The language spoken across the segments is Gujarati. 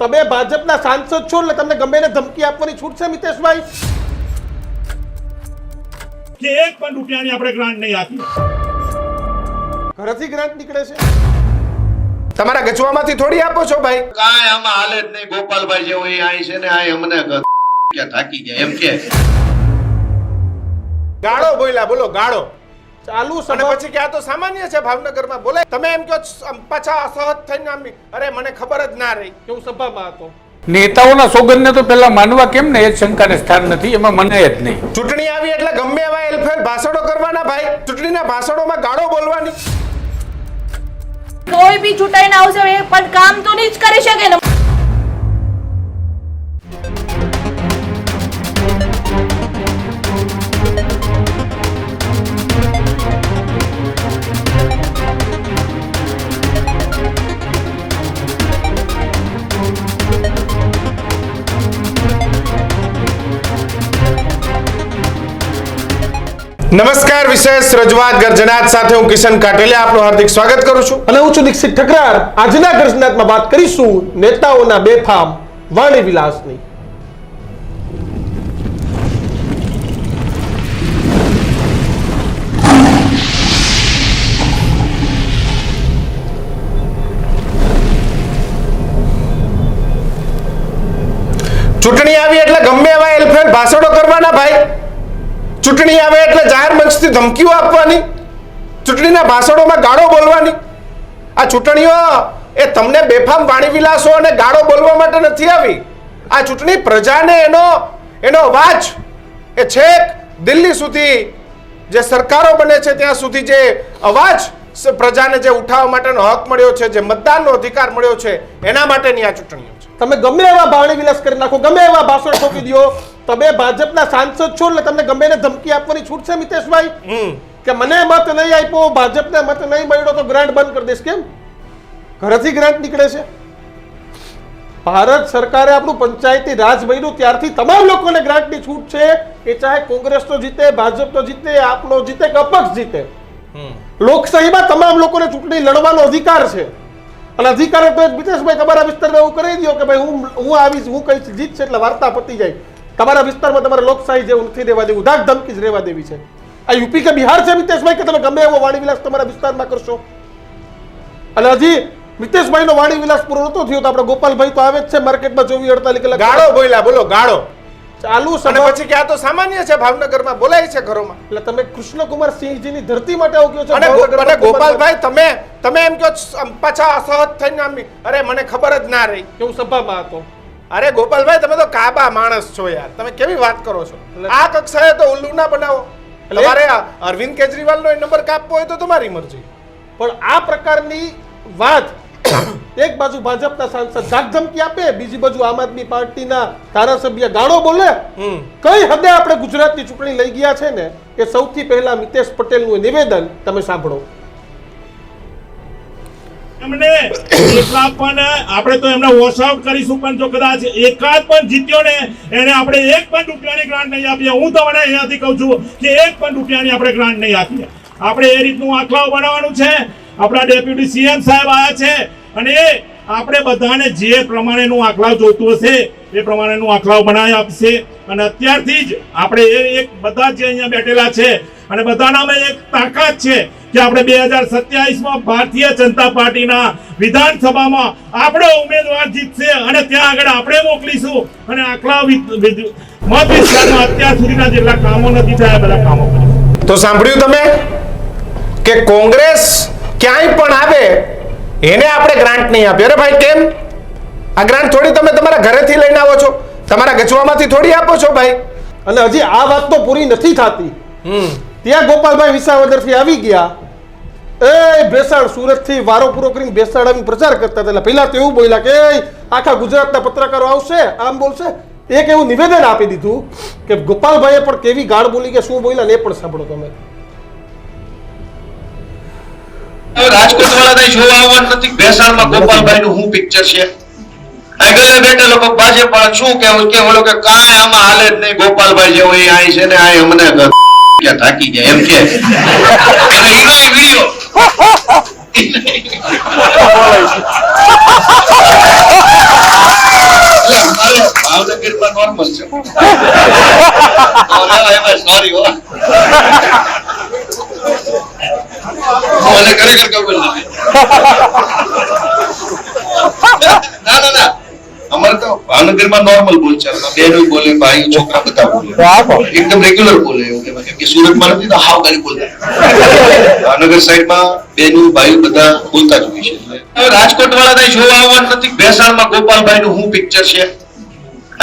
તમે ભાજપના સાંસદ છો એટલે તમને ગમે એને ધમકી આપવાની છૂટ છે મિતેશભાઈ? કે એક પણ રૂપિયાની આપણે ગ્રાન્ટ નહીં આપી. ઘરેથી ગ્રાન્ટ નીકળે છે? તમારા ગજવામાંથી થોડી આપો છો ભાઈ. કાંઈ આમાં હાલે જ નહીં. ગોપાલભાઈ જેવો એ આઈ છે ને આ અમને કે થાકી ગયા એમ કે ગાળો બોલ્યા, બોલો ગાળો. ચાલુ અને સભા પછી કે આ તો સામાન્ય છે ભાવનગરમાં બોલે. તમે એમ કહો પાછા અસહજ થઈને આમ, અરે મને ખબર જ ના રહી. કે હું સભામાં હતો. નેતાઓના સોગંદને તો પેલા માનવા કેમ ને, એ શંકાને સ્થાન નથી, એમાં મને જ નહીં. ચૂંટણી આવી એટલે ગમે એવા એલફેલ ભાષણો કરવાના ભાઈ. ચૂંટણીના ભાષણોમાં ગાળો બોલવાની. કોઈ બી ચૂંટાઈને આવશે એ પણ કામ તો નહીં જ કરી શકે ને. નમસ્કાર, વિશેષ રજૂઆત ગર્જનાત સાથે હું કિશન કાટેલિયા આપનું હાર્દિક સ્વાગત કરું છું. અને હું છું દીક્ષિત ઠકરાર. આજના ગર્જનાતમાં વાત કરીશું નેતાઓના બેફામ વાણી વિલાસની. ચૂંટણી આવી એટલે ગમે એવા એલફેલ ભાષણો કરવાના ભાઈ. ચૂંટણી આવે એટલે જાહેર મંચથી ધમકીઓ આપવાની. ચૂંટણીના ભાષણોમાં ગાળો બોલવાની. આ ચૂંટણીઓ એ તમને બેફામ વાણી વિલાસો અને ગાળો બોલવા માટે નથી આવી. આ ચૂંટણી પ્રજાને એનો અવાજ એ છેક દિલ્હી સુધી જે સરકારો બને છે ત્યાં સુધી જે અવાજ પ્રજાને જે ઉઠાવવા માટેનો હક મળ્યો છે, જે મતદાનનો અધિકાર મળ્યો છે, એના માટેની આ ચૂંટણીઓ છે. તમે ગમે એવા વાણી વિલાસ કરી નાખો, ગમે એવા ભાષણ ઠોકી દો, તમે ભાજપના સાંસદ છો એટલે તમને ગમે એને ધમકી આપવાની છૂટ છે મિતેશભાઈ? કે મને મત નહીં આપ્યો, ભાજપને મત નહીં મળ્યો તો ગ્રાન્ટ બંધ કરી દઈશ. કેમ? ઘરેથી ગ્રાન્ટ નીકળે છે? ભારત સરકારે આપણું પંચાયતી રાજ બન્યું ત્યારથી તમામ લોકોને ગ્રાન્ટની છૂટ છે. એ ચાહે કોંગ્રેસનો જીતે, ભાજપનો જીતે, આપનો જીતે કે અપક્ષ જીતે. લોકશાહીમાં તમામ લોકોને ચૂંટણી લડવાનો અધિકાર છે. અને અધિકાર તો મિતેશભાઈ તમારા વિસ્તારમાં એવું કરી દો કે ભાઈ હું આવીશ, હું કહીશ, જીતશે એટલે વાર્તા પતી જાય. તમારા વિસ્તારમાં તમારે લોકશાહી જેવું નથી રહેવા દેવું, ધાક ધમકી જ રહેવા દેવી છે. આ યુપી કે બિહાર છે મિતેશભાઈ કે તમે ગમે એવો વાણી વિલાસ તમારા વિસ્તારમાં કરશો? અને હજી મિતેશભાઈનો વાણી વિલાસ પૂરો નતો થયો તો આપણે ગોપાલભાઈ તો આવે જ છે માર્કેટમાં 24-48 કલાક. ગાળો બોલ્યા, બોલો ગાળો. ચાલુ અને સભા પછી કે આ તો સામાન્ય છે ભાવનગરમાં બોલાય છે ઘરોમાં. એટલે તમે કૃષ્ણકુમાર સિંહજીની ધરતી માટે આવું કહો છો? અને ભાવનગરમાં ગોપાલભાઈ તમે એમ કહો પાછા અસહજ થઈને આમ, અરે મને ખબર જ ના રહી. કે હું સભામાં હતો. અરે ગોપાલભાઈ, તમે તો કાબા માણસ છો યાર. તમે કેવી વાત કરો છો? આ કક્ષાએ તો ઉલ્લુ ના બનાવો. તમારે અરવિંદ કેજરીવાલનો નંબર કાપવો હોય તો તમારી મરજી. પણ આ પ્રકારની વાત એક બાજુ ભાજપના સાંસદ ધાકધમકી આપે, બીજી બાજુ આમ આદમી પાર્ટીના ધારાસભ્ય ગાળો બોલે. કઈ હદે આપણે ગુજરાતની ચૂંટણી લઈ ગયા છે ને એ સૌથી પહેલા મિતેશ પટેલનું નિવેદન તમે સાંભળો. એમને એટલા પણ આપણે તો એમને વોશ આઉટ કરીશું, પણ જો કદાચ એકાદ પણ જીત્યો ને એને આપણે એક પણ રૂપિયાની ગ્રાન્ટ નહીં આપીએ. હું તમને અહીંયાથી કહું છું કે એક પણ રૂપિયાની આપણે ગ્રાન્ટ નહીં આપીએ. આપણે એ રીતનું આંકડાઓ બનાવવાનું છે. આપણા ડેપ્યુટી સીએમ સાહેબ આવ્યા છે અને આપણે બધાને જે પ્રમાણેનું આંકડાઓ જોઈતું હશે એ પ્રમાણેનું આંકડાઓ બનાવી આપશે. અને અત્યારથી જ આપણે એક બધા જે અહીંયા બેઠેલા છે અને બધાનામાં એક તાકાત છે કે આપણે 2027માં ભારતીય જનતા પાર્ટીના વિધાનસભામાં આપણો ઉમેદવાર જીતશે અને ત્યાં આગળ આપણે મોકલીશું અને આટલા મત વિસ્તારમાં અત્યાર સુધીના જેટલા કામો નથી થયા બધા કામો કરીશું. તો સાંભળ્યું તમે કે કોંગ્રેસ ક્યાંય પણ આવે એને આપણે ગ્રાન્ટ નહીં આપીએ. અરે ભાઈ કેમ? આ ગ્રાન્ટ થોડી તમે તમારા ઘરેથી લઈને આવો છો, તમારા ગજવામાંથી થોડી આપો છો ભાઈ. અને હજી આ વાત તો પૂરી નથી થતી. ત્યાં ગોપાલભાઈ વિસાવદરથી આવી ગયા, એ બેસાડ સુરતથી વારો પૂરો કરીને બેસાડ આવી પ્રચાર કરતા હતા. પહેલા તો એવું બોલ્યા કે આખા ગુજરાતના પત્રકારો આવશે, આમ બોલશે. એક એવું નિવેદન આપી દીધું કે ગોપાલભાઈએ પણ કેવી ગાળ બોલી કે શું બોલ્યા ને એ પણ સાંભળો તમે. રાજકોટ વાળા જોવા આવવાનું નથી. બેસાડમાં ગોપાલભાઈ નું શું પિક્ચર છે? આગળ બેઠા લોકો ભાજપ વાળા શું કેવું કે ઓલો કે કાંઈ આમાં હાલે જ નહીં. ગોપાલભાઈ જેવો એ આઈ છે ને આ અમને કે થાકી ગયા એમ કે. અને ઈનો વિડિયો ભાવનગરમાં નોર્મલ છે. સોરી હો, મને ખરેખર ખબર નથી. ના ના ના, અમારે તો ભાવનગરમાં નોર્મલ બોલચાલ, બેનો બોલે, ભાઈ છોકરા બધા બોલે, એકદમ રેગ્યુલર બોલે. એવું કહેવાય કેમ કે સુરતમાં નથી તો હાવ ગાડી બોલતા. ભાવનગર સાઈડમાં બેનો ભાઈ બધા બોલતા જ હોય છે. હવે રાજકોટ વાળા જોવા આવવાનું નથી. ભેસાણમાં ગોપાલભાઈ નું શું પિક્ચર છે?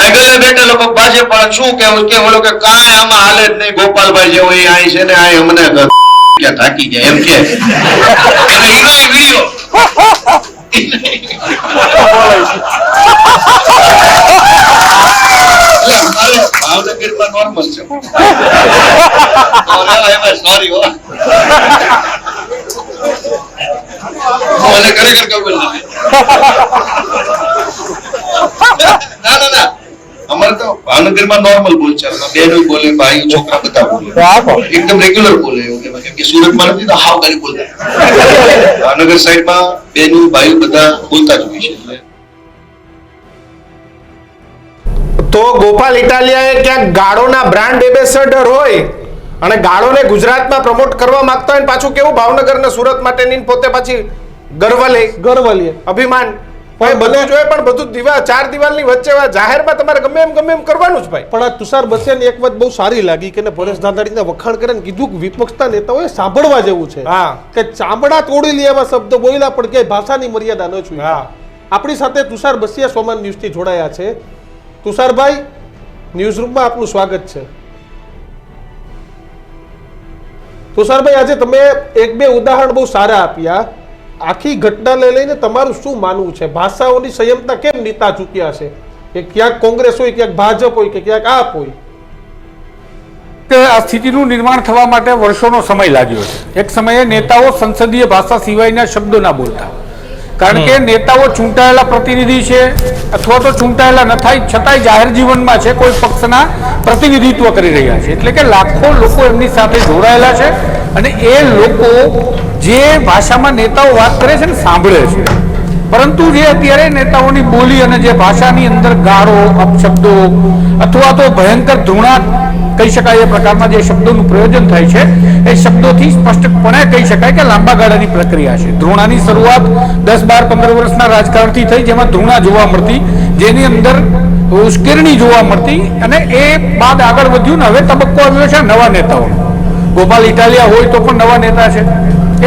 આગળ બેઠા લોકો ભાજપ વાળા શું કેવું કે ઓલો કે કાંઈ આમાં હાલે જ નહીં, ગોપાલભાઈ જેવો એ આઈ છે ને આ અમને ક્યાં થાકી ગયા એમ કે એનો વિડીયો ભાવનગરમાં નોર્મલ છે. સોરી હો, મને ખરેખર ખબર નથી. ના ના ના, અમારે તો ભાવનગરમાં નોર્મલ બોલચાલ, બેનો બોલે, ભાઈ છોકરા બધા બોલે, એકદમ રેગ્યુલર બોલે. એવું કહેવાય કેમ કે સુરતમાં નથી તો હાવ ગાડી બોલતા. ભાવનગર સાઈડમાં બેનો ભાઈ બધા બોલતા જ હોય છે. તો ગોપાલ ઇટાલિયાએ ક્યાંક ગાળોના બ્રાન્ડ એમ્બેસેડર હોય અને ગાળોને ગુજરાતમાં પ્રમોટ કરવા માંગતા હોય, પાછું કેવું ભાવનગર ને સુરત માટેની પોતે પાછી ગર્વ લે, અભિમાન ભાઈ બધું જોઈએ, પણ બધું ચાર દિવાલની વચ્ચે જાહેરમાં તમારે ગમે એમ કરવાનું જ ભાઈ. પણ આ તુષાર બસિયાની એક વાત બહુ સારી લાગી કે પરેશ ધાનાણીને વખાણ કરે ને કીધું કે વિપક્ષના નેતાઓએ સાંભળવા જેવું છે. હા, કે ચામડા તોડી લે એવા શબ્દો બોલ્યા પણ ક્યાંય ભાષાની મર્યાદા ન છું. હા, આપણી સાથે તુષાર બસિયા સોમાન ન્યૂઝથી જોડાયા છે. તુષારભાઈ, ન્યૂઝરૂમમાં આપનું સ્વાગત છે. તુષારભાઈ, આજે તમે એક બે ઉદાહરણ બહુ સારા આપ્યા. આખી ઘટનાને લઈને તમારું શું માનવું છે? ભાષાઓની સંયમતા કેમ નીતા ચૂક્યા છે? કે ક્યાંક કોંગ્રેસ હોય, ક્યાંક ભાજપ હોય, કે ક્યાંક આપ હોય? કે આ સ્થિતિનું નિર્માણ થવા માટે વર્ષોનો સમય લાગ્યો છે. એક સમયે નેતાઓ સંસદીય ભાષા સિવાયના શબ્દો ના બોલતા, કારણ કે નેતાઓ ચૂંટાયેલા પ્રતિનિધિ છે અથવા તો ચૂંટાયેલા ન થાય છતાંય જાહેર જીવનમાં છે, કોઈ પક્ષના પ્રતિનિધિત્વ કરી રહ્યા છે. એટલે કે લાખો લોકો એમની સાથે જોડાયેલા છે અને એ લોકો જે ભાષામાં નેતાઓ વાત કરે છે ને સાંભળે છે. પરંતુ જે અત્યારે નેતાઓની બોલી અને જે ભાષાની અંદર ગાળો, અપશબ્દો અથવા તો ભયંકર ધૃણા કહી શકાય એ પ્રકારના જે શબ્દોનું પ્રયોજન થાય છે, એ શબ્દોથી સ્પષ્ટપણે કહી શકાય કે લાંબા ગાળાની પ્રક્રિયા છે. ધૃણાની શરૂઆત 10, 12, 15 વર્ષના રાજકારણથી થઈ, જેમાં ધૃણા જોવા મળતી, જેની અંદર ઉશ્કેરણી જોવા મળતી, અને એ બાદ આગળ વધ્યું ને હવે તબક્કો આવ્યો છે નવા નેતાઓનો. ગોપાલ ઇટાલિયા હોય તો પણ નવા નેતા છે.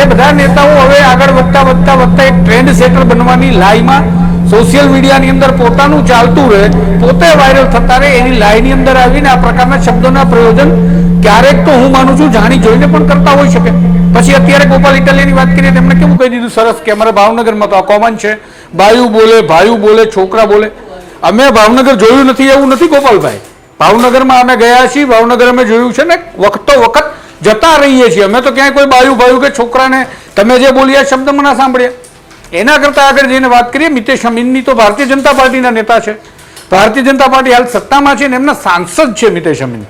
એ બધા નેતાઓ હવે આગળ વધતા એક ટ્રેન્ડ સેટર બનવાની લાઈમાં સોશિયલ મીડિયાની અંદર પોતાનું ચાલતું રહે, પોતે વાયરલ થતા રહે, એની લાઈની અંદર આવીને આ પ્રકારના શબ્દોના પ્રયોજન ક્યારેક તો હું માનું છું જાણી જોઈને પણ કરતા હોઈ શકે. પછી અત્યારે ગોપાલ ઇટાલિયાની વાત કરીએ, તેમણે કેવું કહી દીધું સરસ કે અમારે ભાવનગરમાં તો આ કોમન છે, બાયું બોલે, ભાઈઓ બોલે, છોકરા બોલે. અમે ભાવનગર જોયું નથી એવું નથી ગોપાલભાઈ. ભાવનગરમાં અમે ગયા છીએ, ભાવનગર અમે જોયું છે ને વખતો વખત જતા રહીએ છીએ. અમે તો ક્યાંય કોઈ બાયું ભાયું કે છોકરાને તમે જે બોલ્યા શબ્દ મને ના સાંભળ્યા. એના કરતા આગળ જઈને વાત કરીએ, મિતેશ અમીનની તો ભારતીય જનતા પાર્ટીના નેતા છે. ભારતીય જનતા પાર્ટી હાલ સત્તામાં છે ને એમના સાંસદ છે મિતેશ અમીન.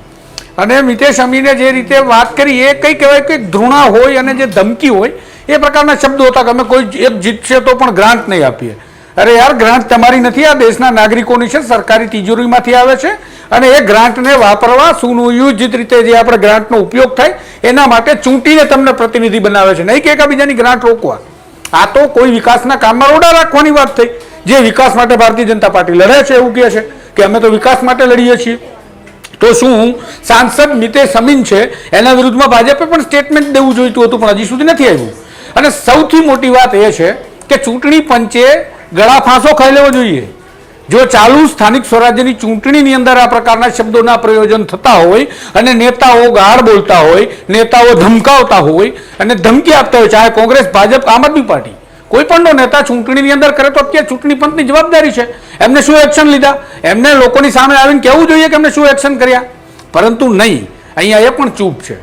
અને મિતેશ અમીને જે રીતે વાત કરી એ કઈ કહેવાય કે ધૃણા હોય અને જે ધમકી હોય એ પ્રકારના શબ્દો હતા કે અમે કોઈ એક જીતશે તો પણ ગ્રાન્ટ નહીં આપીએ. અરે યાર, ગ્રાન્ટ તમારી નથી, આ દેશના નાગરિકોની છે, સરકારી તિજોરીમાંથી આવે છે અને એ ગ્રાન્ટને વાપરવા સુનિયોજિત રીતે જે આપણે ગ્રાન્ટનો ઉપયોગ થાય એના માટે ચૂંટીને તમને પ્રતિનિધિ બનાવે છે, નહીં કે એકાબીજાની ગ્રાન્ટ રોકવા. આ તો કોઈ વિકાસના કામમાં રોડા રાખવાની વાત થઈ. જે વિકાસ માટે ભારતીય જનતા પાર્ટી લડે છે એવું કહે છે કે અમે તો વિકાસ માટે લડીએ છીએ. તો શું સાંસદ મિતેશ અમીન છે એના વિરુદ્ધમાં ભાજપે પણ સ્ટેટમેન્ટ દેવું જોઈતું હતું, પણ હજી સુધી નથી આવ્યું. અને સૌથી મોટી વાત એ છે કે ચૂંટણી પંચે ગળા ફાંસો ખાઈ લેવો જોઈએ. જો ચાલુ સ્થાનિક સ્વરાજ્યની ચૂંટણીની અંદર આ પ્રકારના શબ્દોના પ્રયોજન થતા હોય અને નેતાઓ ગાળ બોલતા હોય, નેતાઓ ધમકાવતા હોય અને ધમકી આપતા હોય, ચાહે કોંગ્રેસ, ભાજપ, આમ આદમી પાર્ટી, કોઈ પણનો નેતા ચૂંટણીની અંદર કરે તો અત્યારે ચૂંટણી પંચની જવાબદારી છે. એમને શું એક્શન લીધા? એમને લોકોની સામે આવીને કહેવું જોઈએ કે એમને શું એક્શન કર્યા, પરંતુ નહીં. અહીંયા એ પણ ચૂપ છે.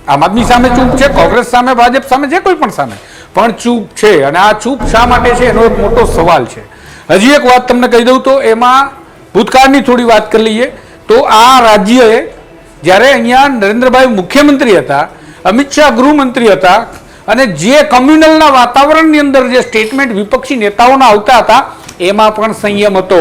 આમ આદમી સામે ચૂપ છે, કોંગ્રેસ સામે, ભાજપ સામે, જે કોઈ પણ સામે પણ ચૂપ છે. અને આ ચૂપ શા માટે છે એનો એક મોટો સવાલ છે. હજી એક વાત તમને કહી દઉં તો એમાં ભૂતકાળની થોડી વાત કરી લઈએ તો આ રાજ્યએ જ્યારે અહીંયા નરેન્દ્રભાઈ મુખ્યમંત્રી હતા, અમિત શાહ ગૃહમંત્રી હતા, અને જે કમ્યુનલના વાતાવરણની અંદર જે સ્ટેટમેન્ટ વિપક્ષી નેતાઓના આવતા હતા એમાં પણ સંયમ હતો,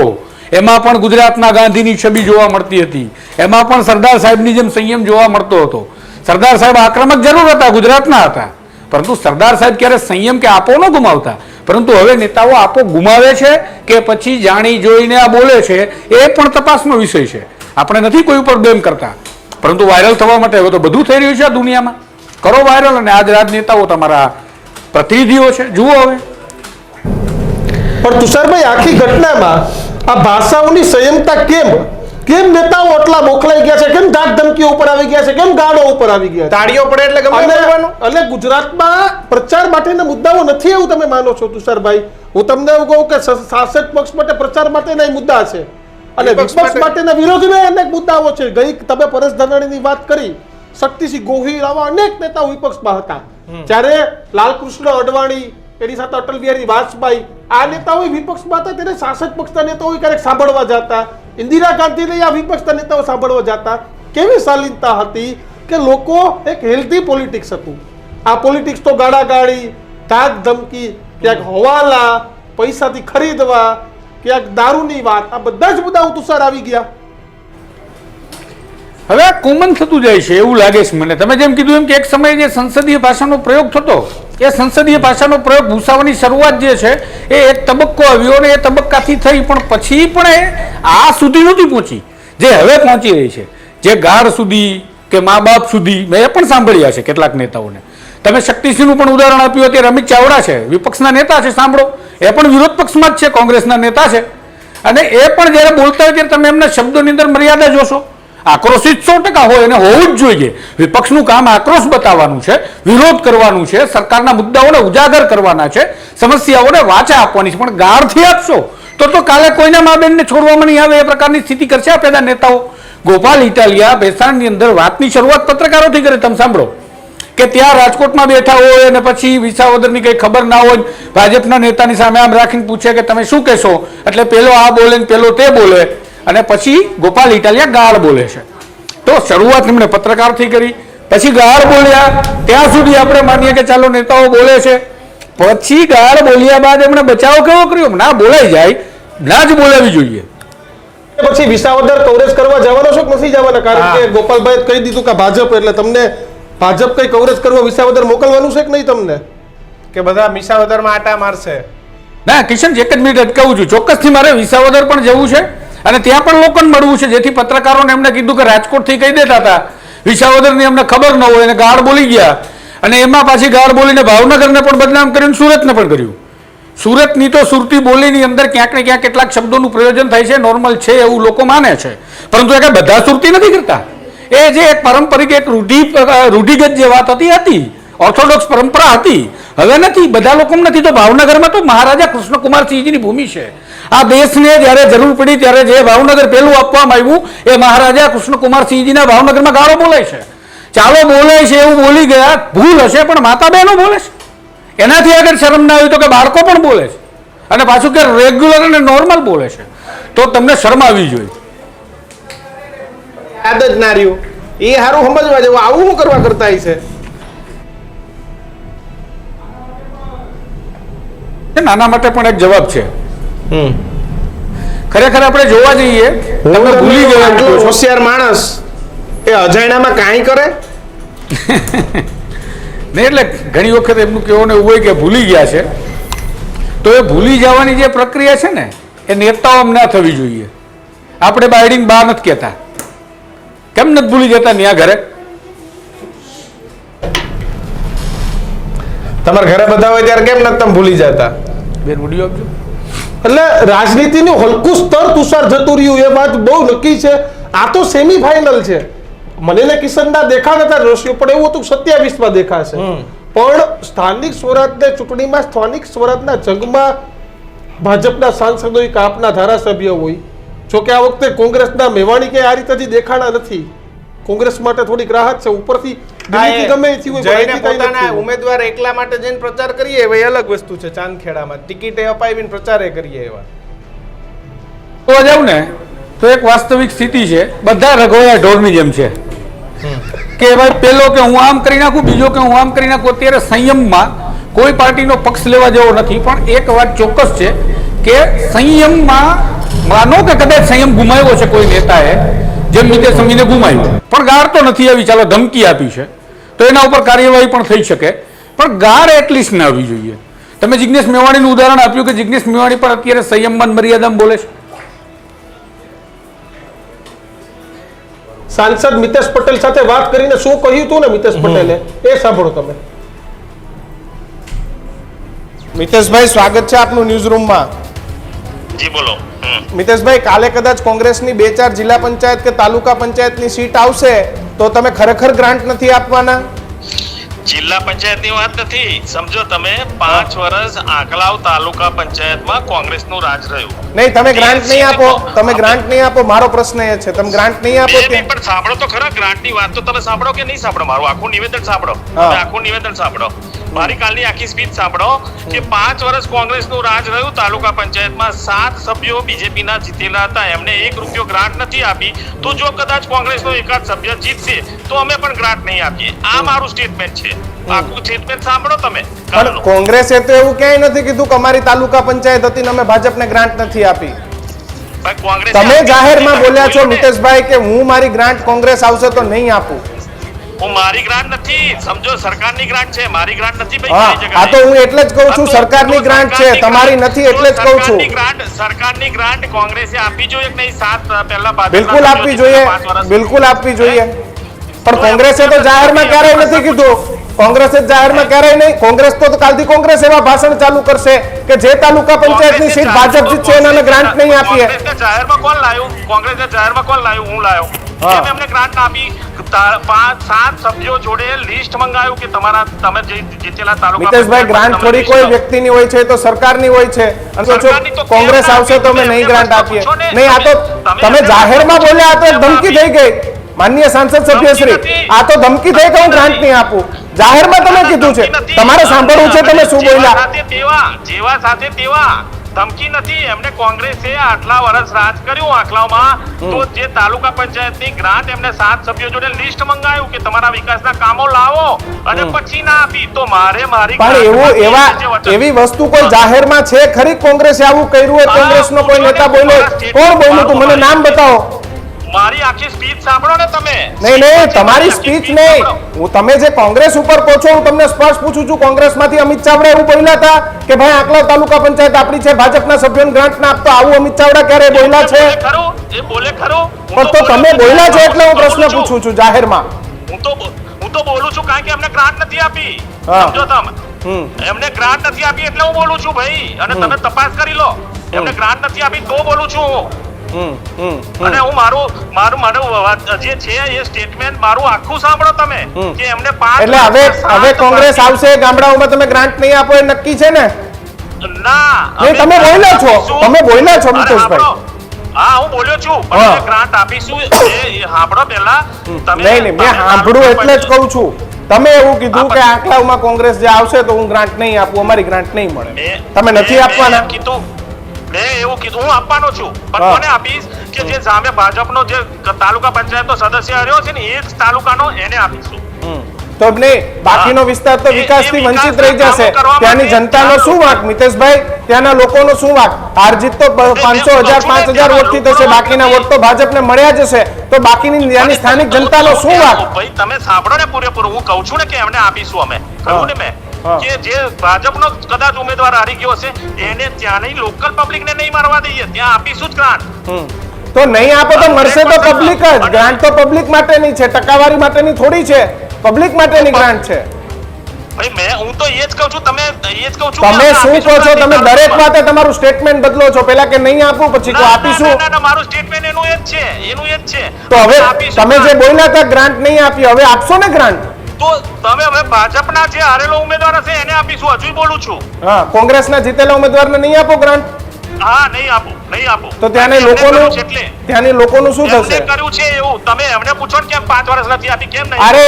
એમાં પણ ગુજરાતના ગાંધીની છબી જોવા મળતી હતી, એમાં પણ સરદાર સાહેબની જેમ સંયમ જોવા મળતો હતો. સરદાર સાહેબ આક્રમક જરૂર હતા, ગુજરાતના હતા, પરંતુ સરદાર સાહેબ ક્યારે સંયમ કે આપો ન ગુમાવતા. પરંતુ હવે નેતાઓ આપો ગુમાવે છે કે પછી જાણી જોઈને આ બોલે છે એ પણ તપાસનો વિષય છે. આપણે નથી કોઈ ઉપર બ્લેમ કરતા, પરંતુ વાયરલ થવા માટે હવે તો બધું થઈ રહ્યું છે આ દુનિયામાં. કરો વાયરલ, અને આજ રાજનેતાઓ તમારા પ્રતિનિધિઓ છે, જુઓ હવે. પણ તુષારભાઈ, આખી ઘટનામાં આ ભાષાઓની સંયમતા કેમ નેતાઓ આટલા મોકલાઈ ગયા છે, કેમ ધાક ધમકીઓ ઉપર આવી ગયા છે, કેમ ગાળો ઉપર આવી ગયા છે? તાળીઓ પડે એટલે ગમે બોલવાનું. અને ગુજરાતમાં પ્રચાર માટેના મુદ્દાઓ નથી એવું તમે માનો છો તુષારભાઈ? હું તમને એવું કહું કે શાસક પક્ષ માટે પ્રચાર માટેના મુદ્દા છે અને વિપક્ષ માટેના વિરોધના અનેક મુદ્દાઓ છે. ગઈ તમે પરેશ ધાનાણીની વાત કરી, શક્તિસિંહ ગોહિલ, આવા અનેક નેતાઓ વિપક્ષમાં હતા. જ્યારે લાલકૃષ્ણ અડવાણી, એની સાથે અટલ બિહારી વાજપેયી, આ નેતાઓ વિપક્ષમાં હતા ત્યારે શાસક પક્ષના નેતાઓ ક્યારેક સાંભળવા જતા, ઇન્દિરા ગાંધીને આ વિપક્ષના નેતાઓ સાંભળવા જતા. કેવી શાલીનતા હતી કે લોકો એક હેલ્ધી પોલિટિક્સ હતું. આ પોલિટિક્સ તો ગાળાગાળી, ધાક ધમકી, ક્યાંક હવાલા, પૈસાથી ખરીદવા, ક્યાંક દારૂની વાત, આ બધા જ મુદ્દાઓ તુષાર આવી ગયા. હવે આ કોમન થતું જાય છે એવું લાગે છે મને. તમે જેમ કીધું એમ કે એક સમયે જે સંસદીય ભાષાનો પ્રયોગ થતો, એ સંસદીય ભાષાનો પ્રયોગ ભૂસાવાની શરૂઆત જે છે એ એક તબક્કો આવ્યો અને એ તબક્કાથી થઈ, પણ પછી પણ એ આ સુધી નહોતી પહોંચી જે હવે પહોંચી રહી છે. જે ગાઢ સુધી કે મા બાપ સુધી મેં એ પણ સાંભળ્યા છે કેટલાક નેતાઓને. તમે શક્તિસિંહનું પણ ઉદાહરણ આપ્યું, અત્યારે અમિત ચાવડા છે, વિપક્ષના નેતા છે, સાંભળો, એ પણ વિરોધ પક્ષમાં જ છે, કોંગ્રેસના નેતા છે, અને એ પણ જ્યારે બોલતા હોય ત્યારે તમે એમના શબ્દોની અંદર મર્યાદા જોશો. આક્રોશિત 100% હોય અને હોવું જ જોઈએ. વિપક્ષનું કામ આક્રોશ બતાવવાનું છે, વિરોધ કરવાનું છે, સરકારના મુદ્દાઓને ઉજાગર કરવાના છે, સમસ્યાઓને વાચા આપવાની છે. પણ ગાળથી આપશો તો કાલે કોઈના મા બેનને છોડવામાં નહીં આવે એ પ્રકારની સ્થિતિ કરશે આ પેદા નેતાઓ. ગોપાલ ઇટાલિયા ભેસાણની અંદર વાતની શરૂઆત પત્રકારોથી કરે. તમે સાંભળો કે ત્યાં રાજકોટમાં બેઠા હોય અને પછી વિસાવદરની કંઈ ખબર ના હોય, ભાજપના નેતાની સામે આમ રાખીને પૂછે કે તમે શું કહેશો, એટલે પેલો આ બોલે ને પેલો તે બોલે, અને પછી ગોપાલ ઇટાલિયા ગાળ બોલે છે. તો શરૂઆત એમણે પત્રકારથી કરી, પછી ગાળ બોલ્યા, ત્યાં સુધી આપણે માનીએ કે ચાલો નેતાઓ બોલે છે, પછી ગાળ બોલ્યા બાદ એમણે બચાવ કેવો કર્યો? ના બોલાઈ જાય, ના જ બોલાવી જોઈએ. પછી વિસાવદર કવરેજ કરવા જવાનો છો કે નથી જવાના? કારણ કે ગોપાલભાઈ કહી દીધું કે ભાજપ, એટલે તમને ભાજપ કઈ કવરેજ કરવા વિસાવદર મોકલવાનું છે કે નહીં તમને? કે બધા વિસાવદરમાં આટા મારશે? ના કિશન, એક જ મિનિટ અટકાવું છું. ચોક્કસથી મારે વિસાવદર પણ જવું છે અને ત્યાં પણ લોકોને મળવું છે, જેથી પત્રકારોને એમને કીધું કે રાજકોટથી કહી દેતા હતા, વિસાવદરની અમને ખબર ન હોય, અને ગાળ બોલી ગયા, અને એમાં પાછી ગાળ બોલીને ભાવનગરને પણ બદનામ કર્યું, સુરતને પણ કર્યું. સુરતની તો સુરતી બોલીની અંદર ક્યાંક ને ક્યાંક કેટલાક શબ્દોનું પ્રયોજન થાય છે, નોર્મલ છે એવું લોકો માને છે, પરંતુ એ કંઈ બધા સુરતી નથી કરતા. એ જે એક પારંપરિક એક રૂઢિગત જે વાત હતી, ઓર્થોડોક્સ પરંપરા હતી, હવે નથી, બધા લોકો નથી. તો ભાવનગરમાં તો મહારાજા કૃષ્ણકુમારસિંહજીની ભૂમિ છે. આ દેશને જ્યારે જરૂર પડી ત્યારે જે ભાવનગર પહેલું આપવામાં આવ્યું એ મહારાજા કૃષ્ણકુમારસિંહજીના ભાવનગરમાં ગાળો બોલાય છે. ચાલો બોલાય છે એવું બોલી ગયા, ભૂલ હશે, પણ માતા બહેનો બોલે છે. એનાથી આગળ શરમ ના આવી તો કે બાળકો પણ બોલે છે, અને પાછું કે રેગ્યુલર અને નોર્મલ બોલે છે, તો તમને શરમ આવવી જોઈએ. યાદ જ ના રહ્યું. એ સારું સમજવા જેવું. આવું શું કરવા કરતા છે? નાના માટે પણ એક જવાબ છે. ખરેખર આપણે જોવા જઈએ, તમે ભૂલી ગયા આટલો હોશિયાર માણસ એ અજાણ્યામાં કાંઈ કરે ને, એટલે ઘણી વખત એમનું કહેવાનું એવું હોય કે ભૂલી ગયા છે. તો એ ભૂલી જવાની જે પ્રક્રિયા છે ને, એ નેતાઓ ના થવી જોઈએ. આપણે બાયડીને બા નથી કહેતા, કેમ નથી ભૂલી જતા ત્યાં ઘરે? તમારા ઘરે બધા હોય ત્યારે કેમ નથી તમે ભૂલી જતા? બેન વિડીયો આપજો. એટલે રાજનીતિનું હલકું સ્તર તુષાર જતું રહ્યું એ વાત બહુ નક્કી છે. આ તો સેમીફાઇનલ છે. મને ને કિશનના દેખાતા હતા દ્રશ્યો, પણ એવું હતું 27માં દેખાશે. પણ સ્થાનિક સ્વરાજની ચૂંટણીમાં, સ્થાનિક સ્વરાજના જંગમાં ભાજપના સાંસદો હોય કે આપના ધારાસભ્ય હોય, જોકે આ વખતે કોંગ્રેસના મેવાણી કે આ રીતે દેખાણા નથી. કોંગ્રેસ માટે થોડીક રાહત છે. ઉપરથી દિલ્હીથી ગમે એથી હોય, જઈને અહીંથી કાંઈ પોતાના નથી. ઉમેદવાર એકલા માટે જઈને પ્રચાર કરીએ એવા એ અલગ વસ્તુ છે. ચાંદખેડામાં ટિકિટે અપાવીને પ્રચારે કરીએ એવા જોવા જાવ ને તો એક વાસ્તવિક સ્થિતિ છે, બધા રઘોયા ઢોરની જેમ છે. કે ભાઈ પેલો કે હું આમ કરી નાખું, બીજો કે હું આમ કરી નાખું. અત્યારે સંયમમાં કોઈ પાર્ટીનો પક્ષ લેવા જેવો નથી, પણ એક વાત ચોક્કસ છે કે સંયમમાં માનો કે કદાચ સંયમ ગુમાવ્યો છે કોઈ નેતાએ, જેમ મિતેશ અમીને ગુમાવ્યો, પણ ગાર તો નથી આવી, ચાલો ધમકી આપી છે તો એના ઉપર કાર્યવાહી પણ થઈ શકે, પણ ગાર એટલીસ્ટ ના આવી જોઈએ. તમે જિગ્નેશ મેવાણીનું ઉદાહરણ આપ્યું કે જિગ્નેશ મેવાણી પણ અત્યારે સંયમમાં મર્યાદામાં બોલે છે. સાંસદ મિતેશ પટેલ સાથે વાત કરીને શું કહ્યું હતું ને મિતેશ પટેલે, એ સાંભળો તમે. મિતેશભાઈ, સ્વાગત છે આપનું ન્યૂઝ રૂમમાં. જી બોલો. મિતેશભાઈ, કાલે કદાચ કોંગ્રેસની 2-4 જિલ્લા પંચાયત કે તાલુકા પંચાયતની સીટ આવશે તો તમે ખરેખર ગ્રાન્ટ નથી આપવાના? જિલ્લા પંચાયતની વાત નથી, સમજો તમે 5 વર્ષ આંકલાવ તાલુકા પંચાયતમાં કોંગ્રેસનું રાજ રહ્યું. નહીં, તમે ગ્રાન્ટ નહીં આપો, તમે ગ્રાન્ટ નહીં આપો. મારો પ્રશ્ન એ છે, તમે ગ્રાન્ટ નહીં આપો બે પણ સાંભળો તો ખરા, ગ્રાન્ટની વાત તો તમે સાંભળો કે નહીં સાંભળો? મારું આખું નિવેદન સાંભળો, હા. તમે આખું નિવેદન સાંભળો, મારી કાલની આખી સ્પીચ સાંભળો કે 5 વર્ષ કોંગ્રેસનું રાજ રહ્યું તાલુકા પંચાયતમાં, 7 સભ્યો બીજેપીના જીતેલા હતા, એમને 1 રૂપિયો ગ્રાન્ટ નથી આપી. તો જો કદાચ કોંગ્રેસનો એકાદ સભ્ય જીતશે તો અમે પણ ગ્રાન્ટ નહીં આપીએ. આ મારું સ્ટેટમેન્ટ છે. આખું સ્ટેટમેન્ટ સાંભળો તમે. પણ કોંગ્રેસે તો એવું ક્યાંય નથી કીધું કે અમારી તાલુકા પંચાયત હતી ને અમે ભાજપને ગ્રાન્ટ નથી આપી. ભાઈ, કોંગ્રેસે તમે જાહેરમાં બોલ્યા છો કોઈને- મિતેશભાઈ કે હું મારી ગ્રાન્ટ કોંગ્રેસ આવશે તો નહીં આપું. હું મારી ગ્રાન્ટ નથી, સમજો સરકારની ગ્રાન્ટ છે, મારી ગ્રાન્ટ નથી ભાઈ. હા, કઈ જગ્યાએ. આ તો હું એટલે જ કહું છું, સરકારની ગ્રાન્ટ છે, તમારી નથી એટલે જ કહું છું. સરકારની ગ્રાન્ટ કોંગ્રેસે આપવી જોઈએ કે નહીં? 7 પહેલા ભાજપના બિલકુલ આપવી જોઈએ, 5 વર્ષ. બિલકુલ આપવી જોઈએ. પણ કોંગ્રેસે તો જાહેરમાં ક્યારેય નથી કીધું. કોંગ્રેસે જાહેરમાં ક્યારેય નહીં. કોંગ્રેસ તો કાલથી કોંગ્રેસ એવા ભાષણ ચાલુ કરશે કે જે તાલુકા પંચાયતની સીટ ભાજપ જીતશે એને ગ્રાન્ટ નહીં આપીએ. કોંગ્રેસને જાહેરમાં કોણ લાવ્યું? કોંગ્રેસને જાહેરમાં કોણ લાવ્યું? હું લાવ્યો. હા. કેમ એમને ગ્રાન્ટ ના આપી? 5-7 સભ્યો જોડે લિસ્ટ મંગાવ્યું કે તમે જે જીતેલા તાલુકા મિતેશભાઈ, ગ્રાન્ટ થોડી કોઈ વ્યક્તિની હોય છે, તો સરકારની હોય છે. અને તો સરકારની તો કોંગ્રેસ કેમ આવશે તો અમે તમે નહીં ગ્રાન્ટ આપીએ. પૂછો ને. નહીં, આ તો તમે જાહેરમાં બોલ્યા, આ તો એક ધમકી થઈ ગઈ. માનનીય સાંસદ સભ્યશ્રી, આ તો ધમકી થઈ કે હું ગ્રાન્ટ નહીં આપું. જાહેરમાં તમે કીધું છે, તમારે સાંભળવું છે તમે શું બોલ્યા. જેવા સાથે તેવા ધમકી નથી. એમને કોંગ્રેસે આટલા વર્ષ રાજ કર્યું આંકલાવમાં, તો જે તાલુકા પંચાયતની ગ્રાન્ટ એમને 7 સભ્યો જોડે લિસ્ટ મંગાવ્યું કે તમારા વિકાસના કામો લાવો, અને પછી ના આપી. તો મારે મારી પણ એવી વસ્તુ કોઈ જાહેરમાં છે ખરી? કોંગ્રેસે આવું કર્યું હોય? કોંગ્રેસનો કોઈ નેતા બોલ્યો? કોણ બોલ્યું તું? મને નામ બતાવો. મારી આખી સ્પીચ સાંભળો ને તમે. નહીં, તમારી સ્પીચ નહીં. હું તમે જે કોંગ્રેસ ઉપર કહો છો, હું તમને સ્પષ્ટ પૂછું છું, કોંગ્રેસમાંથી અમિત ચાવડા એવું બોલ્યા હતા કે ભાઈ આંકલાવ તાલુકા પંચાયત આપણી છે, ભાજપના સભ્યોને ગ્રાન્ટ ના આપતો? આવું અમિત ચાવડા ક્યારે બોલ્યા છે? એ બોલે ખરું. પણ તો તમે બોલ્યા છો એટલે હું પ્રશ્ન પૂછું છું જાહેરમાં. હું તો બોલું છું કારણ કે એમને ગ્રાન્ટ નથી આપી. હા. સમજો તમે, એમને ગ્રાન્ટ નથી આપી એટલે હું બોલું છું ભાઈ. અને તમે તપાસ કરી લો, એમને ગ્રાન્ટ નથી આપી તો બોલું છું હું. અને હું મારું જે છે એ સ્ટેટમેન્ટ મારું આખું સાંભળો તમે કે એમને 5 એટલે હવે કોંગ્રેસ આવશે, ગામડાઓમાં તમે ગ્રાન્ટ નહીં આપો એ નક્કી છે ને? ના, નહીં, તમે બોલ્યા છો, તમે બોલ્યા છો મિતેશભાઈ. હા, હું બોલ્યો છું, હા. પણ ગ્રાન્ટ આપીશું એ સાંભળો પહેલા તમે. નહીં, મેં સાંભળ્યું એટલે જ કહું છું. તમે એવું કીધું કે આંકલાવમાં કોંગ્રેસ જે આવશે તો હું ગ્રાન્ટ નહીં આપું, અમારી ગ્રાન્ટ નહીં મળે. તમે નથી આપવાના? મેં એવું કીધું, હું આપવાનો છું, પણ હા. કોને આપીશ કે જે સામે ભાજપનો જે તાલુકા પંચાયતનો સદસ્ય રહ્યો છે ને એ જ તાલુકાનો એને આપીશું. તો નહીં, બાકીનો વિસ્તાર તો વિકાસથી વંચિત રહી જશે. ત્યાંની જનતાનો શું વાંક મિતેશભાઈ? ત્યાંના લોકોનો શું વાંક? હાર જીત તો 500, 1000, 5000 વોટથી થશે, બાકીના વોટ તો ભાજપને મળ્યા જશે. તો બાકીની ત્યાંની સ્થાનિક જનતાનો શું વાંક? ભાઈ તમે સાંભળો ને પૂરેપૂરું. હું કહું છું ને કે એમને આપીશું અમે. કહ્યું ને મેં હા. કે જે ભાજપનો કદાચ ઉમેદવાર હારી ગયો હશે એને ત્યાંની લોકલ પબ્લિકને નહીં મારવા દઈએ, ત્યાં આપીશું જ ગ્રાન્ટ. તો નહીં આપો તો મળશે તો પબ્લિક જ. ગ્રાન્ટ તો પબ્લિક માટેની છે, ટકાવારી માટેની થોડી છે. પબ્લિક માટેની ગ્રાન્ટ છે. ભાઈ હું તો એ જ કહું છું, તમે એ જ કહું છું. તમે શું કહો છો? તમે દરેક વાતે તમારું સ્ટેટમેન્ટ બદલો છો. પેલા કે નહીં આપું, પછી તો આપીશું. ના, મારું સ્ટેટમેન્ટ એનું એ જ છે, એનું એ જ છે. તો હવે આપીશું તમે જે ગ્રાન્ટ. બોલ્યા હતા ગ્રાન્ટ નહીં આપી, હવે આપશો ને ગ્રાન્ટ? તો તમે હવે ભાજપના જે હારેલો ઉમેદવાર હશે એને આપીશું. હજુ બોલું છું. હા, કોંગ્રેસના જીતેલા ઉમેદવારને નહીં આપો ગ્રાન્ટ? હા, નહીં આપું. નહીં આપું. તો ત્યાંની એમને લોકોનું કર્યું છે એટલે. ત્યાંની લોકોનું શું એમને થશે? કર્યું છે એવું. તમે એમને પૂછો ને કેમ 5 વર્ષ નથી આપી, કેમ નહીં? અરે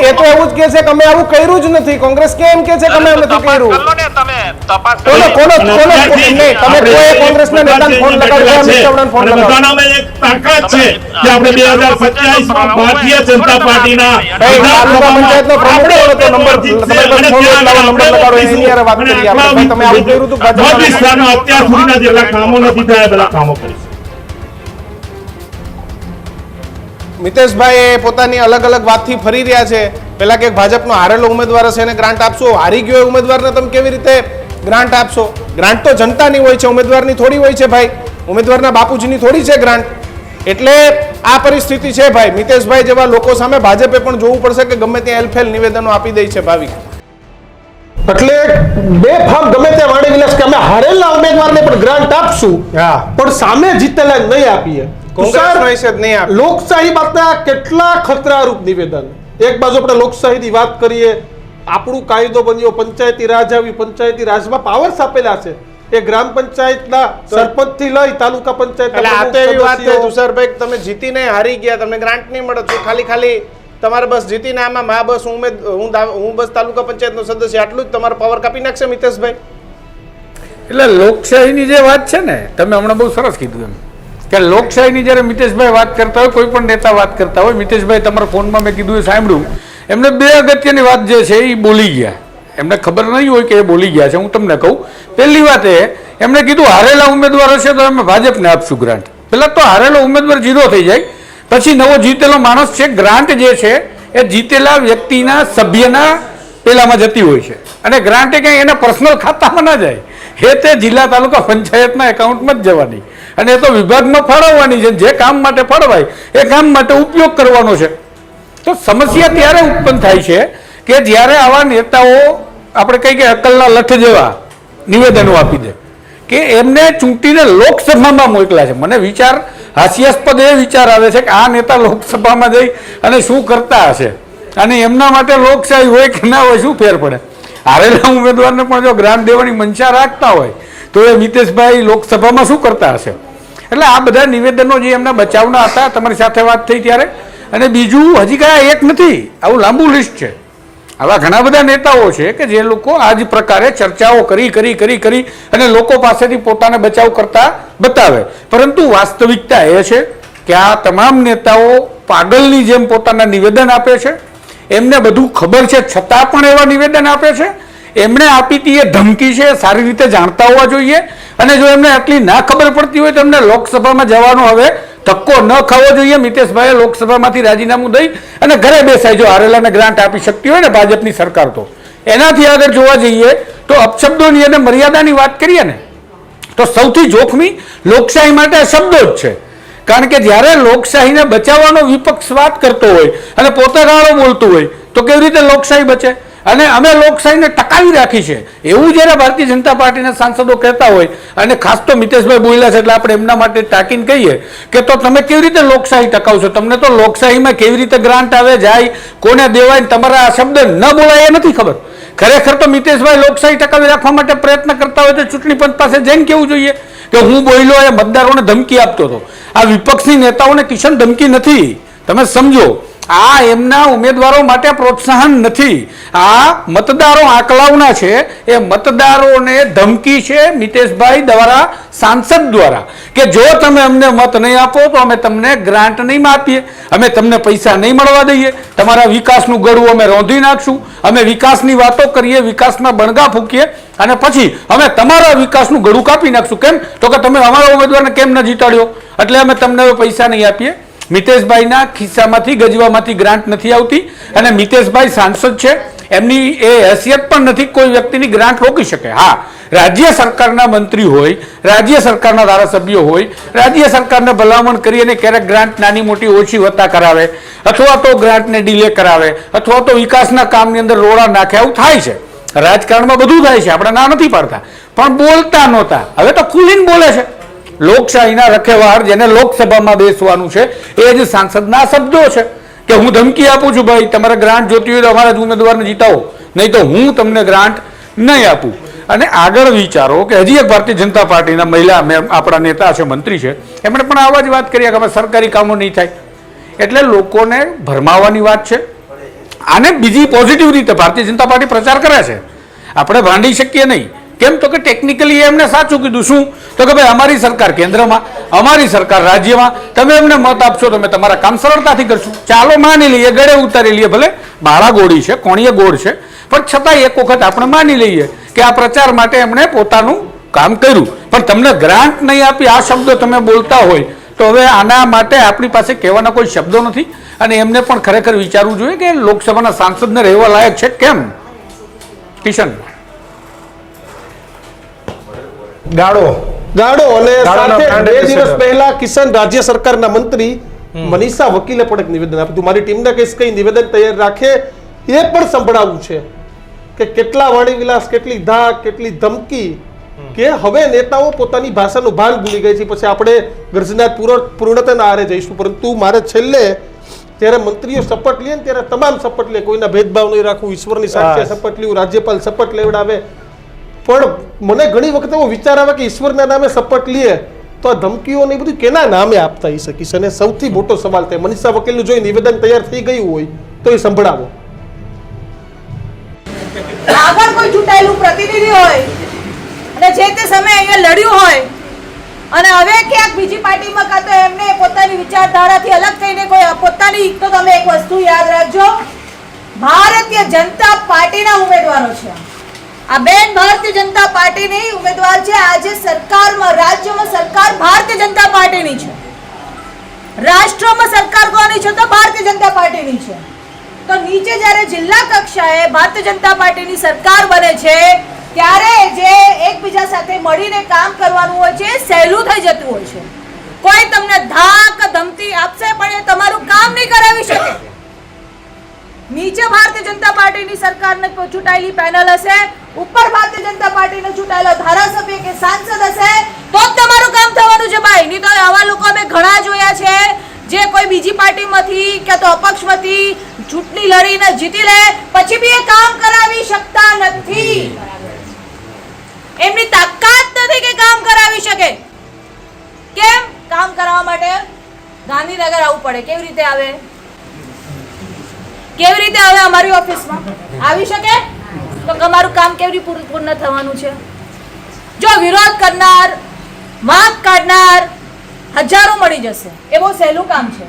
એ તો એવું જ કે છે કે અમે આવું કર્યું જ નથી. કોંગ્રેસ કેમ કે છે કે અમે નથી તપાસ કર્યું? કરી લો ને તમે, તપાસ કરી કોનો લો. કોનો કોનો નહીં, તમે કોઈ કોંગ્રેસના નેતાને ફોન લગાડો, અમિત ચાવડાને ફોન અને લગાડો. બધાનામાં એક તાકાત છે કે આપણે 2027 માં ભારતીય જનતા પાર્ટીના ભાઈ, તાલુકા પંચાયતનો પ્રમુખ કોણ હતો? નંબર તમારી પાસે ફોન હોય, લાવો, નંબર લગાડો, એની હારે વાત કરીએ આપણે. ભાઈ, તમે આવું કર્યું હતું ભાજપમાં? વિસ્તારમાં અત્યાર સુધીના જેટલા કામો નથી થયા એ બધા કામો કરીશું. મિતેશભાઈ પોતાની અલગ અલગ વાતથી ફરી રહ્યા છે. પેલા કે ભાજપનો હારેલો ઉમેદવાર હશે એને ગ્રાન્ટ આપશો, હારી ગયો એ ઉમેદવારને તમે કેવી રીતે ગ્રાન્ટ આપશો? ગ્રાન્ટ તો જનતાની હોય છે, ઉમેદવારની થોડી હોય છે ભાઈ. ઉમેદવારના બાપુજીની થોડી છે ગ્રાન્ટ. એટલે આ પરિસ્થિતિ છે ભાઈ. મિતેશભાઈ જેવા લોકો સામે ભાજપે પણ જોવું પડશે કે ગમે ત્યાં એલફેલ નિવેદનો આપી દે છે ભાવિક. એટલે બે ફામ ગમે તે વાણી વિલાસ કે અમે હારેલા ઉમેદવારને પણ ગ્રાન્ટ આપશું, હા. પણ સામે જીતેલા નહીં આપીએ. કોંગ્રેસનો હિસ્સો જ નહીં આપે. લોકશાહી બાબતના કેટલા ખતરારૂપ નિવેદન. એક બાજુ આપણે લોકશાહીની વાત કરીએ, આપણું કાયદો બન્યો, પંચાયતી રાજ આવી, પંચાયતી રાજમાં પાવર્સ આપેલા છે. એ ગ્રામ પંચાયતના સરપંચથી લઈ તાલુકા પંચાયત એટલે આ તો એવી વાત છે તુષારભાઈ, તમે જીતીને હારી ગયા, તમને ગ્રાન્ટ નહીં મળે તો ખાલી તમારે બસ જીતીને આમાં બસ હું બસ તાલુકા પંચાયતનો સદસ્ય, આટલું જ તમારો પાવર કાપી નાખશે મિતેશભાઈ? એટલે લોકશાહીની જે વાત છે ને, તમે હમણાં બહુ સરસ કીધું એમ કે લોકશાહીની જ્યારે મિતેશભાઈ વાત કરતા હોય, કોઈ પણ નેતા વાત કરતા હોય, મિતેશભાઈ તમારા ફોનમાં મેં કીધું એ સાંભળ્યું, એમને બે અગત્યની વાત જે છે એ બોલી ગયા. એમને ખબર નહીં હોય કે એ બોલી ગયા છે. હું તમને કહું, પહેલી વાત એમણે કીધું હારેલા ઉમેદવાર હશે તો અમે ભાજપને આપશું ગ્રાન્ટ. પહેલાં તો હારેલો ઉમેદવાર 0 થઈ જાય, પછી નવો જીતેલો માણસ છે, ગ્રાન્ટ જે છે એ જીતેલા વ્યક્તિના સભ્યના પેલામાં જતી હોય છે. અને ગ્રાન્ટ એ કંઈ એના પર્સનલ ખાતામાં ના જાય, એ તે જિલ્લા તાલુકા પંચાયતના એકાઉન્ટમાં જ જવાની, અને એ તો વિભાગમાં ફાળવવાની છે. જે કામ માટે ફાળવાય એ કામ માટે ઉપયોગ કરવાનો છે. તો સમસ્યા ત્યારે ઉત્પન્ન થાય છે કે જ્યારે આવા નેતાઓ આપણે કહીએ કે અક્કલના લઠ જેવા નિવેદનો આપી દે કે એમને ચૂંટીને લોકસભામાં મોકલ્યા છે. મને વિચાર હાસ્યાસ્પદ એ વિચાર આવે છે કે આ નેતા લોકસભામાં જઈ અને શું કરતા હશે, અને એમના માટે લોકશાહી હોય કે ના હોય શું ફેર પડે? હારેલા ઉમેદવારને પણ જો ગ્રાન્ટ દેવાની મંશા રાખતા હોય તો એ મિતેશભાઈ લોકસભામાં શું કરતા હશે? એટલે આ બધા નિવેદનો જે એમના બચાવના હતા, તમારી સાથે વાત થઈ ત્યારે. અને બીજું હજી કાંઈ એક નથી, આવું લાંબુ લિસ્ટ છે. આવા ઘણા બધા નેતાઓ છે કે જે લોકો આ જ પ્રકારે ચર્ચાઓ કરી અને લોકો પાસેથી પોતાને બચાવ કરતા બતાવે. પરંતુ વાસ્તવિકતા એ છે કે આ તમામ નેતાઓ પાગલની જેમ પોતાના નિવેદન આપે છે. એમને બધું ખબર છે છતાં પણ એવા નિવેદન આપે છે. એમણે આપી હતી એ ધમકી છે, સારી રીતે જાણતા હોવા જોઈએ. અને જો એમને આટલી ના ખબર પડતી હોય તો એમને લોકસભામાં જવાનો હવે ધક્કો ન ખાવો જોઈએ. મિતેશભાઈએ લોકસભામાંથી રાજીનામું દઈ અને ઘરે બેસાય. જો હારેલાને ગ્રાન્ટ આપી શકતી હોય ને ભાજપની સરકાર, તો એનાથી આગળ જોવા જઈએ તો અપશબ્દોની અને મર્યાદાની વાત કરીએ ને તો સૌથી જોખમી લોકશાહી માટે શબ્દો જ છે. કારણ કે જ્યારે લોકશાહીને બચાવવાનો વિપક્ષ વાત કરતો હોય અને પોતે ગાળો બોલતું હોય તો કેવી રીતે લોકશાહી બચે? અને અમે લોકશાહીને ટકાવી રાખી છે એવું જ્યારે ભારતીય જનતા પાર્ટીના સાંસદો કહેતા હોય, અને ખાસ તો મિતેશભાઈ બોલ્યા છે એટલે આપણે એમના માટે ટાંકીને કહીએ કે તો તમે કેવી રીતે લોકશાહી ટકાવશો? તમને તો લોકશાહીમાં કેવી રીતે ગ્રાન્ટ આવે, જાય, કોને દેવાય, તમારા આ શબ્દ ન બોલાય એ નથી ખબર. ખરેખર તો મિતેશભાઈ લોકશાહી ટકાવી રાખવા માટે પ્રયત્ન કરતા હોય તો ચૂંટણી પંચ પાસે જઈને કેવું જોઈએ કે હું બોલ્યો એ મતદારોને ધમકી આપતો હતો. આ વિપક્ષી નેતાઓને કિશન ધમકી નથી, તમે સમજો. આ એમના ઉમેદવારો માટે પ્રોત્સાહન નથી, આ મતદારો આંકલાવના છે. એ મતદારોને ધમકી છે મિતેશભાઈ દ્વારા, સાંસદ દ્વારા, કે જો તમે અમને મત નહીં આપો તો અમે તમને ગ્રાન્ટ નહીં આપીએ, અમે તમને પૈસા નહીં મળવા દઈએ, તમારા વિકાસનું ગળું અમે રોંધી નાખશું, અમે વિકાસની વાતો કરીએ, વિકાસના બણગા ફૂંકીએ અને પછી અમે તમારા વિકાસનું ગળું કાપી નાખશું. કેમ? તો કે તમે અમારા ઉમેદવારને કેમ ન જીતાડ્યો એટલે અમે તમને હવે પૈસા નહીં આપીએ. મિતેશભાઈના ખિસ્સામાંથી ગજવામાંથી ગ્રાન્ટ નથી આવતી. અને મિતેશભાઈ સાંસદ છે, એમની એ હેસિયત પણ નથી કોઈ વ્યક્તિની ગ્રાન્ટ રોકી શકે. હા, રાજ્ય સરકારના મંત્રી હોય, રાજ્ય સરકારના ધારાસભ્યો હોય, રાજ્ય સરકારને ભલામણ કરી અને ક્યારેક ગ્રાન્ટ નાની મોટી ઓછી વત્તા કરાવે, અથવા તો ગ્રાન્ટને ડિલે કરાવે, અથવા તો વિકાસના કામની અંદર રોડા નાખે, આવું થાય છે. રાજકારણમાં બધું થાય છે, આપણે ના નથી પાડતા, પણ બોલતા નહોતા. હવે તો ખુલીને બોલે છે. લોકશાહીના રખેવાળ જેને લોકસભામાં બેસવાનું છે એ જ સાંસદના શબ્દો છે કે હું ધમકી આપું છું, ભાઈ તમારે ગ્રાન્ટ જોતી હોય તો અમારા જ ઉમેદવારને જીતાવો, નહીં તો હું તમને ગ્રાન્ટ નહીં આપું. અને આગળ વિચારો કે હજી એક ભારતીય જનતા પાર્ટીના મહિલા આપણા નેતા છે, મંત્રી છે, એમણે પણ આવા જ વાત કરી કે હવે સરકારી કામો નહીં થાય. એટલે લોકોને ભરમાવાની વાત છે. આને બીજી પોઝિટિવ રીતે ભારતીય જનતા પાર્ટી પ્રચાર કરે છે, આપણે ભાંડી શકીએ નહીં. કેમ તો કે ટેકનિકલી એમને સાચું કીધું. શું તો કે ભાઈ અમારી સરકાર કેન્દ્રમાં, અમારી સરકાર રાજ્યમાં, તમે એમને મત આપશો, તમે તમારા કામ સરળતાથી કરશું. ચાલો માની લઈએ, ગળે ઉતારી લઈએ, ભલે બાળા ગોળી છે, કોણીએ ગોળ છે, પણ છતાંય એક વખત આપણે માની લઈએ કે આ પ્રચાર માટે એમણે પોતાનું કામ કર્યું. પણ તમને ગ્રાન્ટ નહીં આપી આ શબ્દો તમે બોલતા હોય તો હવે આના માટે આપણી પાસે કહેવાના કોઈ શબ્દો નથી. અને એમને પણ ખરેખર વિચારવું જોઈએ કે લોકસભાના સાંસદને રહેવા લાયક છે કેમ. કિશન ગાળો અને ગાળોના સાથે brand 2 દિવસ ambassador. પહેલા કિશન રાજ્ય સરકારના મંત્રી મનીષા વકીલે પણ એક નિવેદન આપ્યું હતું. મારી ટીમને કહીશ કઈ નિવેદન તૈયાર રાખે એ પણ સંભળાવવું છે કે કેટલા વાણી વિલાસ, કેટલી ધાક, કેટલી ધમકી, કે હવે નેતાઓ પોતાની ભાષાનું ભાન ભૂલી ગઈ છે. પછી આપણે ગર્જના પૂર્ણતાના આરે જઈશું, પરંતુ મારે છેલ્લે જ્યારે મંત્રીઓ શપથ લે ને ત્યારે તમામ શપથ લે, કોઈના ભેદભાવ નહીં રાખવું, ઈશ્વરની સાક્ષી શપથ લેવું, રાજ્યપાલ શપથ લેવડાવે. પણ મને ઘણી વખત એવો વિચાર આવે કે ઈશ્વરના નામે શપથ લે તો આ ધમકીઓ ને બધું કેના નામે આપતા હોઈ શકીશ. અને સૌથી મોટો સવાલ થાય, મનીષા વકીલનું જો નિવેદન તૈયાર થઈ ગયું હોય તો એ સંભળાવો. આગળ કોઈ ચૂંટાયેલું પ્રતિનિધિ હોય અને જે તે સમયે અહીંયા લડ્યું હોય અને હવે ક્યાંક બીજી પાર્ટીમાં કાં તો એમને પોતાની વિચારધારાથી અલગ થઈને કોઈ પોતાની, તો તમે એક વસ્તુ યાદ રાખજો, ભારતીય જનતા પાર્ટીના ઉમેદવારો છે આ બેન. ભારતીય જનતા પાર્ટીની ઉમેદવાર છે. આજે સરકારમાં, રાજ્યમાં સરકાર ભારતીય જનતા પાર્ટીની છે, રાષ્ટ્રમાં સરકાર કોની છે તો ભારતીય જનતા પાર્ટીની છે. તો નીચે જ્યારે જિલ્લા કક્ષાએ ભારતીય જનતા પાર્ટીની સરકાર બને છે ત્યારે જે એકબીજા સાથે મળીને કામ કરવાનું હોય છે એ સહેલું થઈ જતું હોય છે. કોઈ તમને ધાક ધમકી આપશે પણ એ તમારું કામ નહીં કરાવી શકે. નીચે ભારતીય જનતા પાર્ટીની સરકારને ચૂંટાયેલી પેનલ હશે, ઉપર ભારતીય જનતા પાર્ટીનો ચૂંટાયેલો ધારાસભ્ય કે સાંસદ હશે, તો જ તમારું કામ થવાનું છે ભાઈ. નહીં તો આવા લોકો અમે ઘણા જોયા છે જે કોઈ બીજી પાર્ટીમાંથી કે તો અપક્ષમાંથી ચૂંટણી લડીને જીતી લે પછી બી એ કામ કરાવી શકતા નથી. એમની તાકાત નથી કે કામ કરાવી શકે. કેમ? કામ કરાવવા માટે ગાંધીનગર આવવું પડે. કેવી રીતે આવે? કેવી રીતે આવે અમારી ઓફિસમાં? આવી શકે? તો તમારું કામ કેવી રીતે પૂર્ણ થવાનું છે? જો વિરોધ કરનાર, વાંક કાઢનાર હજારો મળી જશે, એ બહુ સહેલું કામ છે.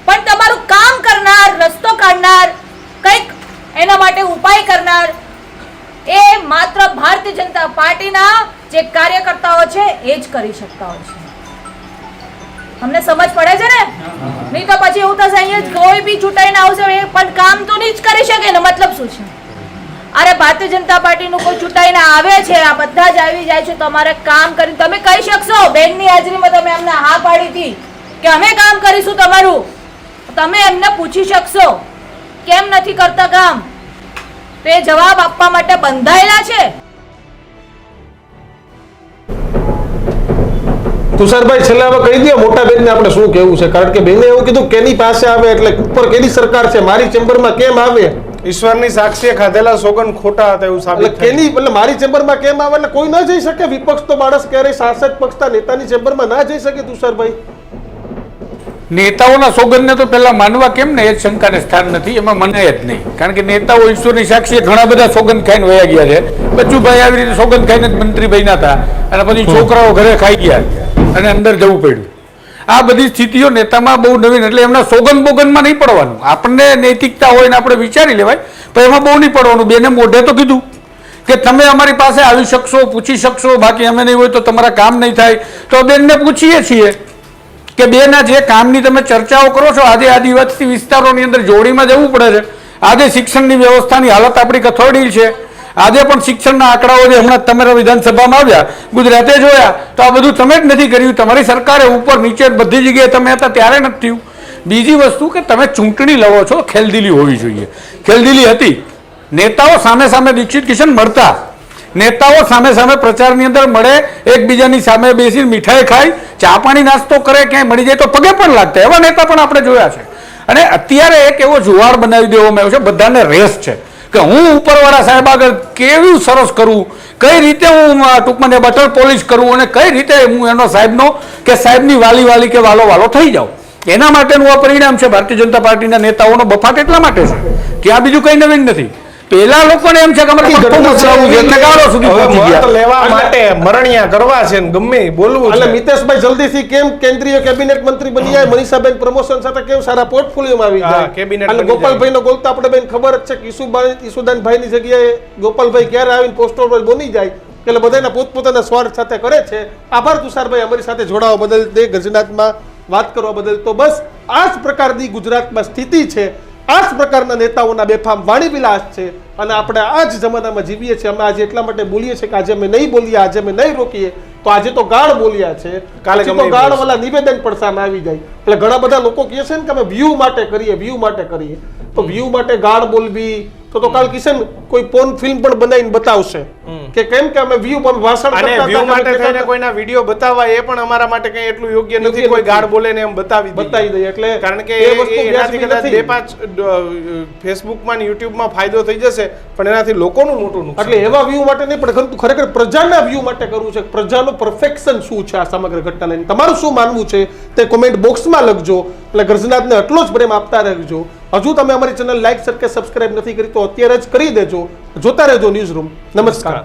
પણ તમારું કામ કરનાર, રસ્તો કાઢનાર, કંઈક એના માટે ઉપાય કરનાર એ માત્ર ભારતીય જનતા પાર્ટીના જે કાર્યકર્તાઓ છે એ જ કરી શકતા હોય છે. તમને સમજ પડે છે ને? નહીં તો પછી એવું થશે અહીંયા કોઈ બી ચૂંટાઈને આવશે એ પણ કામ તો નહીં જ કરી શકે ને. મતલબ શું છે? અરે ભારતીય જનતા પાર્ટીનું કોઈ ચૂંટાઈને આવે છે, આ બધા જ આવી જાય છે, તમારે કામ કરી તમે કહી શકશો. બેનની હાજરીમાં તમે એમને હા પાડી હતી કે અમે કામ કરીશું તમારું, તમે એમને પૂછી શકશો કેમ નથી કરતા કામ, તો એ જવાબ આપવા માટે બંધાયેલા છે. તુષારભાઈ છેલ્લે હવે કહી દો મોટા બેનને આપણે શું કહેવું છે, કારણ કે બેને એવું કીધું કેની પાસે આવે એટલે ઉપર કેની સરકાર છે, મારી ચેમ્બરમાં કેમ આવે, ઈશ્વરની સાક્ષીએ ખાધેલા સોગન ખોટા હતા એવું સાબિત એટલે કેની એટલે મારી ચેમ્બરમાં કેમ આવે એટલે કોઈ ના જઈ શકે. વિપક્ષ તો માણસ ક્યારેય શાસક પક્ષના નેતાની ચેમ્બરમાં ના જઈ શકે. તુષારભાઈ, નેતાઓના સોગંદને તો પહેલા માનવા કેમ ને એ જ શંકાને સ્થાન નથી, એમાં મનાય જ નહીં. કારણ કે નેતાઓ ઈશ્વરની સાક્ષીએ ઘણા બધા સોગંદ ખાઈને વયા ગયા છે. બચ્ચુભાઈ આવી રીતે સોગંદ ખાઈને જ મંત્રી બન્યા હતા અને પછી છોકરાઓ ઘરે ખાઈ ગયા અને અંદર જવું પડ્યું. આ બધી સ્થિતિઓ નેતામાં બહુ નવીન, એટલે એમના સોગંદ બોગંદમાં નહીં પડવાનું. આપણને નૈતિકતા હોય ને આપણે વિચારી લેવાય, પણ એમાં બહુ નહીં પડવાનું. બેને મોઢે તો કીધું કે તમે અમારી પાસે આવી શકશો, પૂછી શકશો, બાકી અમે નહીં હોય તો તમારા કામ નહીં થાય. તો બેનને પૂછીએ છીએ કે બેના જે કામની તમે ચર્ચાઓ કરો છો, આજે આદિવાસી વિસ્તારોની અંદર જોડીમાં જવું પડે છે. આજે શિક્ષણની વ્યવસ્થાની હાલત આપણી કથોડી છે. આજે પણ શિક્ષણના આંકડાઓ જે હમણાં તમારા વિધાનસભામાં આવ્યા, ગુજરાતે જોયા, તો આ બધું તમે જ નથી કર્યું. તમારી સરકારે ઉપર નીચે બધી જગ્યાએ તમે હતા ત્યારે નથી થયું. બીજી વસ્તુ કે તમે ચૂંટણી લડો છો, ખેલદિલી હોવી જોઈએ. ખેલદિલી હતી. નેતાઓ સામે સામે દીક્ષિત કિશન મળતા, નેતાઓ સામે સામે પ્રચારની અંદર મળે, એકબીજાની સામે બેસી મીઠાઈ ખાય, ચા પાણી નાસ્તો કરે, ક્યાંય મળી જાય તો પગે પણ લાગતા. એવા નેતા પણ આપણે જોયા છે. અને અત્યારે એક એવો જુવાળ બનાવી દેવામાં આવ્યો છે, બધાને રેસ છે કે હું ઉપરવાળા સાહેબ આગળ કેવું સરસ કરું, કઈ રીતે હું ટૂંકમાં બટર પોલિશ કરું અને કઈ રીતે હું એનો સાહેબનો કે સાહેબની વાલી કે વાલો થઈ જાઉં. એના માટેનું આ પરિણામ છે ભારતીય જનતા પાર્ટીના નેતાઓનો બફાટ એટલા માટે છે. ત્યાં બીજું કઈ નવીન નથી. પેલા લોકોને એમ છે કે અમારે પરફોર્મન્સ લાવવું છે એટલે ગાળો સુધી પહોંચી મત ગયા. લેવા માટે મરણિયા કરવા છે ને ગમે એ બોલવું એટલે છે. મિતેશભાઈ જલ્દીથી કેમ કેન્દ્રીય કેબિનેટ મંત્રી બની જાય, મનીષાબેન પ્રમોશન સાથે કેમ સારા પોર્ટફોલિયોમાં આવી હા, જાય. કેબિનેટ અને બની ગોપાલભાઈનો ગોલ તો આપણે બેન ખબર જ છે કે ઈસુદાનભાઈની જગ્યાએ ગોપાલભાઈ ક્યારે આવીને પોસ્ટર પર બની જાય એટલે બધાના પોતપોતાના સ્વાર્થ સાથે કરે છે. આભાર તુષારભાઈ અમારી સાથે જોડાવા બદલ, તે ગર્જનાતમાં વાત કરવા બદલ. તો બસ આ જ પ્રકારની ગુજરાતમાં સ્થિતિ છે, આ જ પ્રકારના નેતાઓના બેફામ વાણી વિલાસ છે અને આપણે આ જ જમાનામાં જીવીએ છીએ. અમે આજે એટલા માટે બોલીએ છીએ કે આજે અમે નહીં બોલીએ, આજે અમે નહીં રોકીએ તો આજે તો ગાળ બોલ્યા છે, કાલે તો ગાળ વાળા નિવેદન પણ સામે આવી જાય. એટલે ઘણા બધા લોકો કહે છે ને કે અમે વ્યૂ માટે કરીએ, તો વ્યૂ માટે ગાળ બોલવી તો કાલ કિશન કોઈ પોર્ન ફિલ્મ પણ બનાવીને બતાવશે કે કેમ કે અમે વ્યૂ ભાષણ અને કરતા વ્યૂ હતા, માટે અમે થઈને કોઈના વિડીયો બતાવવા એ પણ અમારા માટે કઈ એટલું યોગ્ય નથી. કોઈ ગાળ બોલે ને એમ બતાવી દઈએ. એટલે કારણ કે એ વસ્તુ એનાથી વ્યાજબી કદાચ નથી. 2-5 ફેસબુકમાં ને યુટ્યુબમાં ફાયદો થઈ જશે પણ એનાથી લોકોનું મોટું નુકસાન. એટલે એવા વ્યૂ માટે નહીં પણ ખરેખર પ્રજાના વ્યૂ માટે કરવું છે. પ્રજાનું પરફેક્શન શું છે આ સમગ્ર ઘટના લઈને, તમારું શું માનવું છે તે કોમેન્ટ બોક્સમાં લખજો. એટલે ગર્જનાતને એટલો જ પ્રેમ આપતા રહેજો. હજુ તમે અમારી ચેનલ લાઈક, શેર કે સબસ્ક્રાઇબ નથી કરી તો અત્યારે જ કરી દેજો. જોતા રહેજો ન્યૂઝ રૂમ. નમસ્કાર.